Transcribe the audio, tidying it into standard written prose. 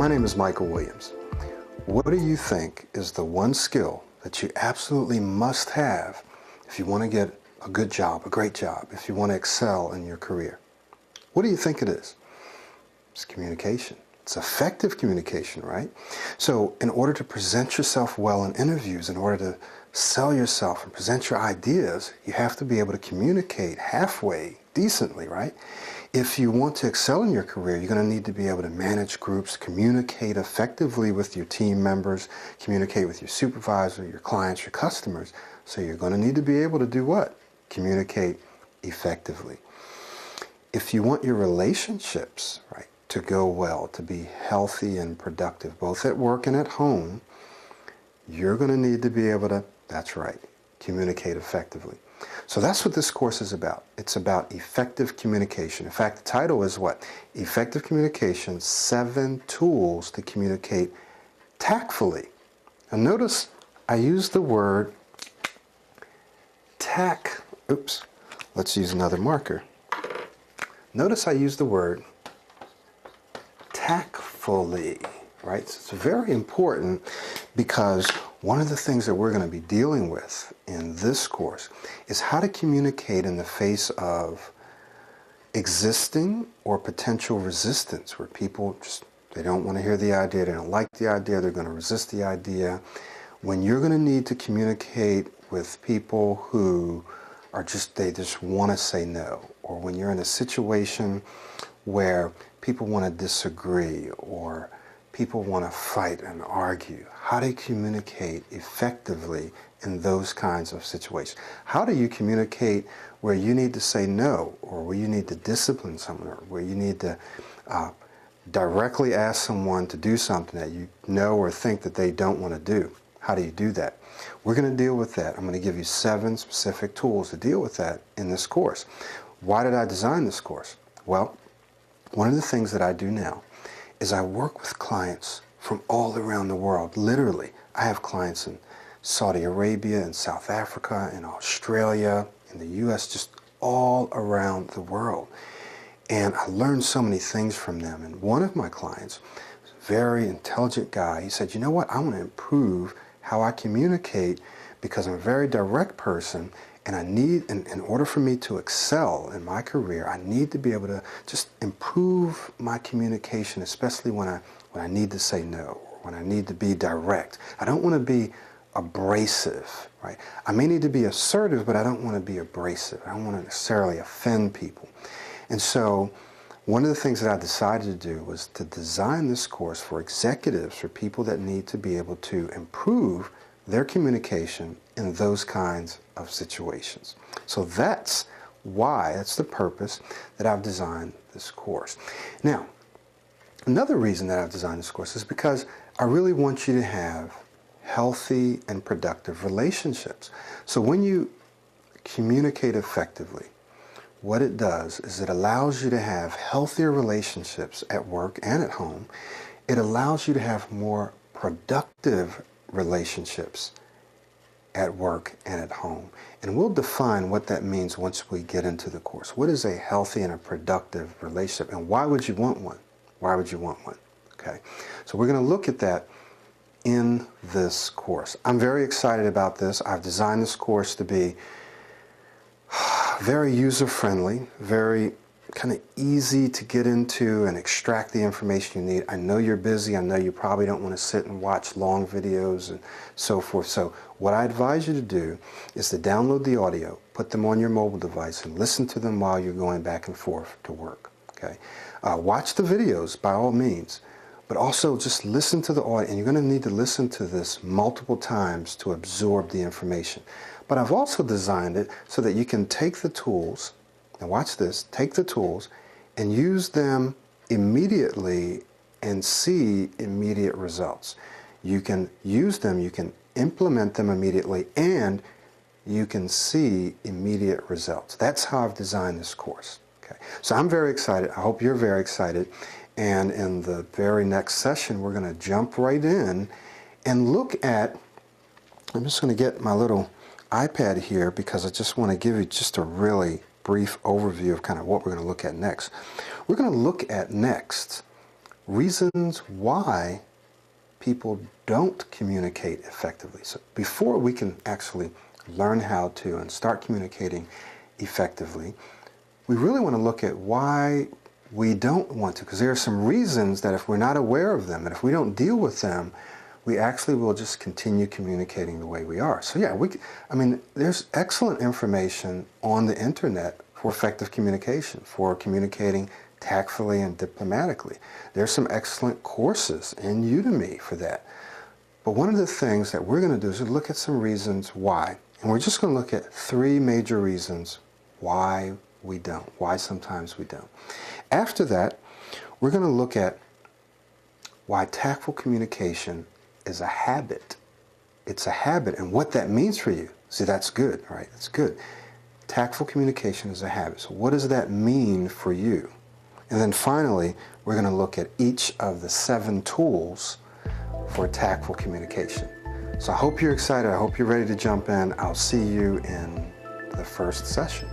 My name is Michael Williams. What do you think is the one skill that you absolutely must have if you want to get a good job, a great job, if you want to excel in your career? What do you think it is? It's communication. It's effective communication, right? So in order to present yourself well in interviews, in order to sell yourself and present your ideas, you have to be able to communicate halfway decently, right? If you want to excel in your career, you're going to need to be able to manage groups, communicate effectively with your team members, communicate with your supervisor, your clients, your customers. So you're going to need to be able to do what? Communicate effectively. If you want your relationships, right, to go well, to be healthy and productive, both at work and at home, you're going to need to be able to, that's right, communicate effectively. So that's what this course is about. It's about effective communication. In fact, the title is what? Effective Communication, 7 Tools to Communicate Tactfully. And notice I use the word let's use another marker. Notice I use the word tactfully, right? So it's very important because one of the things that we're going to be dealing with in this course is how to communicate in the face of existing or potential resistance, where people just, they don't want to hear the idea, they don't like the idea, they're going to resist the idea. When you're going to need to communicate with people who are they just want to say no, or when you're in a situation where people want to disagree or people want to fight and argue, how do you communicate effectively in those kinds of situations? How do you communicate where you need to say no, or where you need to discipline someone, or where you need to directly ask someone to do something that you know or think that they don't want to do? How do you do that? We're going to deal with that. I'm going to give you 7 specific tools to deal with that in this course. Why did I design this course? Well, one of the things that I do now is I work with clients from all around the world. Literally, I have clients in Saudi Arabia, in South Africa, in Australia, in the US, just all around the world. And I learned so many things from them. And one of my clients, a very intelligent guy, he said, you know what, I want to improve how I communicate because I'm a very direct person, and I need, in order for me to excel in my career, I need to be able to just improve my communication, especially when I need to say no, or when I need to be direct. I don't want to be abrasive, right? I may need to be assertive, but I don't want to be abrasive. I don't want to necessarily offend people. And so one of the things that I decided to do was to design this course for executives, for people that need to be able to improve their communication in those kinds of situations. So that's why, that's the purpose that I've designed this course. Now, another reason that I've designed this course is because I really want you to have healthy and productive relationships. So when you communicate effectively, what it does is it allows you to have healthier relationships at work and at home. It allows you to have more productive relationships at work and at home. And we'll define what that means once we get into the course. What is a healthy and a productive relationship, and why would you want one? Why would you want one? Okay, so we're going to look at that in this course. I'm very excited about this. I've designed this course to be very user-friendly, very kind of easy to get into and extract the information you need. I know you're busy. I know you probably don't want to sit and watch long videos and so forth. So what I advise you to do is to download the audio, put them on your mobile device, and listen to them while you're going back and forth to work. Okay? Watch the videos by all means, but also just listen to the audio. And you're going to need to listen to this multiple times to absorb the information. But I've also designed it so that you can take the tools, and watch this, take the tools and use them immediately and see immediate results. You can use them, you can implement them immediately, and you can see immediate results. That's how I've designed this course. Okay. So I'm very excited. I hope you're very excited. And in the very next session, we're going to jump right in and look at, I'm just going to get my little iPad here because I just want to give you just a really brief overview of kind of what we're going to look at next. We're going to look at next reasons why people don't communicate effectively. So before we can actually learn how to and start communicating effectively, we really want to look at why we don't want to, because there are some reasons that if we're not aware of them and if we don't deal with them, we actually will just continue communicating the way we are. So yeah, there's excellent information on the internet for effective communication, for communicating tactfully and diplomatically. There's some excellent courses in Udemy for that. But one of the things that we're going to do is look at some reasons why. And we're just going to look at 3 major reasons why we don't, why sometimes we don't. After that, we're going to look at why tactful communication is a habit. It's a habit, and what that means for you. See, that's good, right? That's good. Tactful communication is a habit. So what does that mean for you? And then finally, we're going to look at each of the 7 tools for tactful communication. So I hope you're excited. I hope you're ready to jump in. I'll see you in the first session.